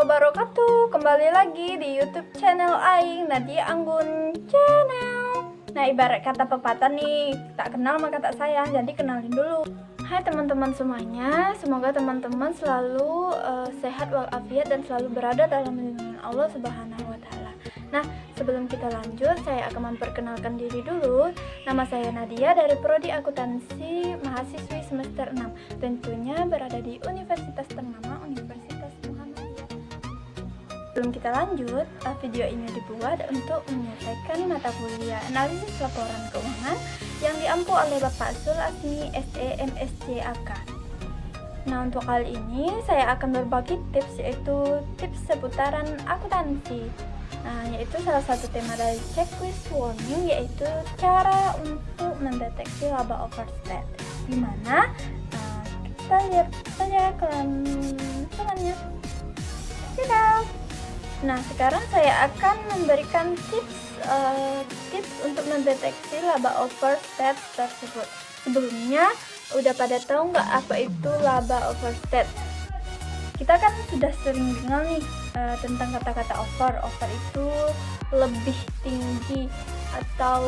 wabarakatuh. Kembali lagi di YouTube channel Aing, Nadia Anggun Channel. Nah, ibarat kata pepatah nih, tak kenal maka tak sayang, jadi kenalin dulu. Hai teman-teman semuanya, semoga teman-teman selalu sehat walafiat dan selalu berada dalam lindungan Allah Subhanahu wa Ta'ala. Nah, sebelum kita lanjut, saya akan memperkenalkan diri dulu. Nama saya Nadia dari Prodi Akuntansi, mahasiswi semester 6. Tentunya berada di Universitas ternama, Universitas Muhammadiyah. Sebelum kita lanjut, video ini dibuat untuk menyelesaikan mata kuliah analisis laporan keuangan yang diampu oleh Bapak Zul Asmi SE MSc AK. Nah, untuk kali ini saya akan berbagi tips, yaitu tips seputaran akuntansi. Nah, yaitu salah satu tema dari checklist warning, yaitu cara untuk mendeteksi laba overstate. Dimana kita lihat saja kelanjutannya. Nah, sekarang saya akan memberikan tips untuk mendeteksi laba overstate tersebut. Sebelumnya, udah pada tahu nggak apa itu laba overstate? Kita kan sudah sering dengar nih tentang kata-kata over. Over itu lebih tinggi atau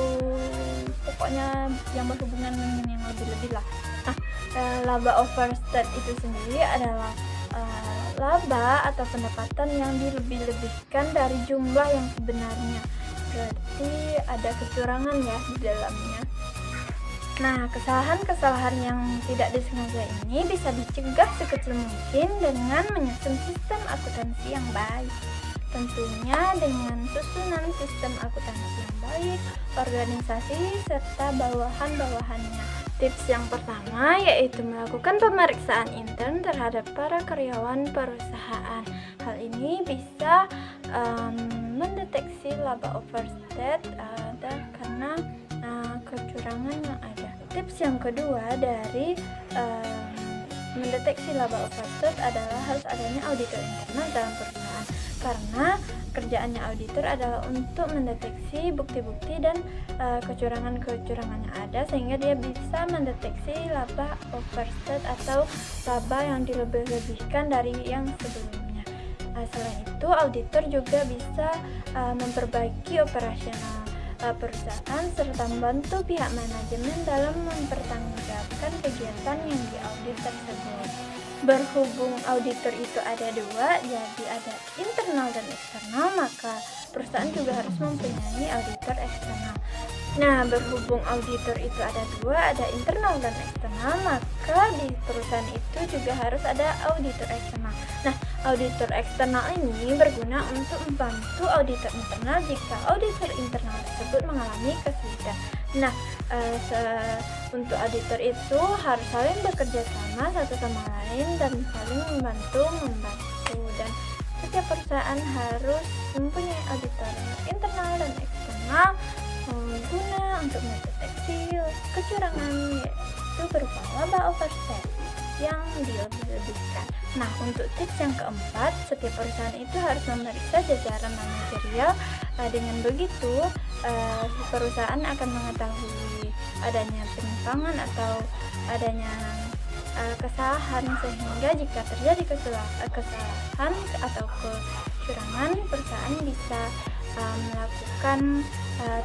pokoknya yang berhubungan dengan yang lebih-lebih lah. Nah, laba overstate itu sendiri adalah laba atau pendapatan yang dilebih-lebihkan dari jumlah yang sebenarnya. Berarti ada kecurangan ya di dalamnya. Nah, kesalahan-kesalahan yang tidak disengaja ini bisa dicegah sekecil mungkin dengan menyusun sistem akuntansi yang baik. Tentunya dengan susunan sistem akuntansi yang baik, organisasi serta bawahan-bawahannya. Tips yang pertama yaitu melakukan pemeriksaan intern terhadap para karyawan perusahaan. Hal ini bisa mendeteksi laba overstate karena kecurangan yang ada. Tips yang kedua dari mendeteksi laba overstate adalah harus adanya auditor internal dalam perusahaan, karena kerjaannya auditor adalah untuk mendeteksi bukti-bukti dan kecurangan-kecurangan yang ada, sehingga dia bisa mendeteksi laba overstate atau laba yang dilebih-lebihkan dari yang sebelumnya. Selain itu, auditor juga bisa memperbaiki operasional perusahaan serta membantu pihak manajemen dalam mempertanggungjawabkan kegiatan yang diaudit tersebut. Berhubung auditor itu ada dua, jadi ada internal dan eksternal, maka perusahaan juga harus mempunyai auditor eksternal. Nah, berhubung auditor itu ada dua, ada internal dan eksternal, maka di perusahaan itu juga harus ada auditor eksternal. Nah, auditor eksternal ini berguna untuk membantu auditor internal jika auditor internal tersebut mengalami kesulitan. Nah, untuk auditor itu harus saling bekerja sama satu sama lain dan saling membantu, dan setiap perusahaan harus mempunyai auditor internal dan eksternal guna untuk mendeteksi kecurangan, yaitu berupa laba overstate yang dilebih-lebihkan. Nah, untuk tips yang keempat, setiap perusahaan itu harus memeriksa jajaran manajerial. Dengan begitu, perusahaan akan mengetahui adanya penyimpangan atau adanya kesalahan, sehingga jika terjadi kesalahan atau kecurangan, perusahaan bisa melakukan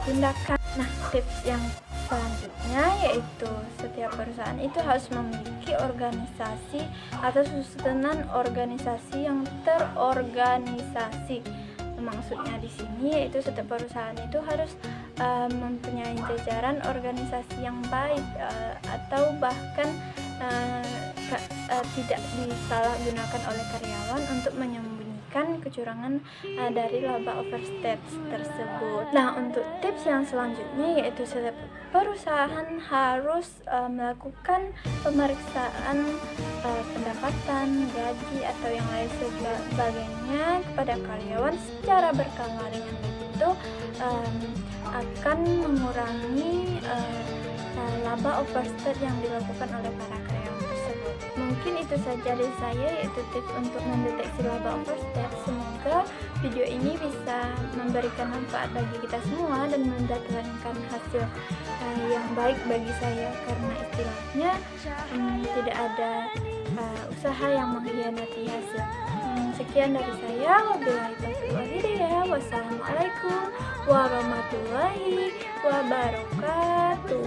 tindakan. Nah, tips yang selanjutnya yaitu setiap perusahaan itu harus memiliki organisasi atau susunan organisasi yang terorganisasi. Maksudnya di sini yaitu setiap perusahaan itu harus mempunyai jajaran organisasi yang baik, atau bahkan tidak disalahgunakan oleh karyawan untuk menyembunyikan kecurangan dari laba overstate tersebut. Nah, untuk tips yang selanjutnya yaitu setiap perusahaan harus melakukan pemeriksaan pendapatan, gaji, atau yang lain sebagainya kepada karyawan secara berkala. Dengan begitu akan mengurangi laba overstate yang dilakukan oleh para karyawan tersebut. Mungkin itu saja dari saya, yaitu tips untuk mendeteksi laba overstep. Semoga video ini bisa memberikan manfaat bagi kita semua dan mendatangkan hasil yang baik bagi saya, karena istilahnya tidak ada usaha yang mengkhianati hasil. Sekian dari saya. Wabillahi taufiq wal hidayah. Wassalamualaikum warahmatullahi wabarakatuh.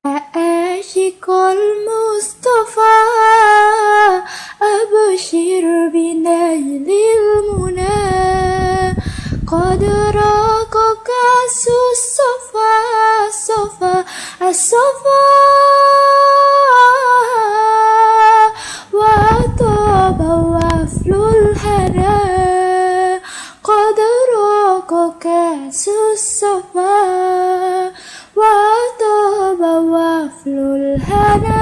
عاشق المصطفى أبشر بنيل المنى قد راق كأس الصفا الصفا الصفا وطاب وفل الهنا قد راق كأس الصفا وطاب وفل الهنا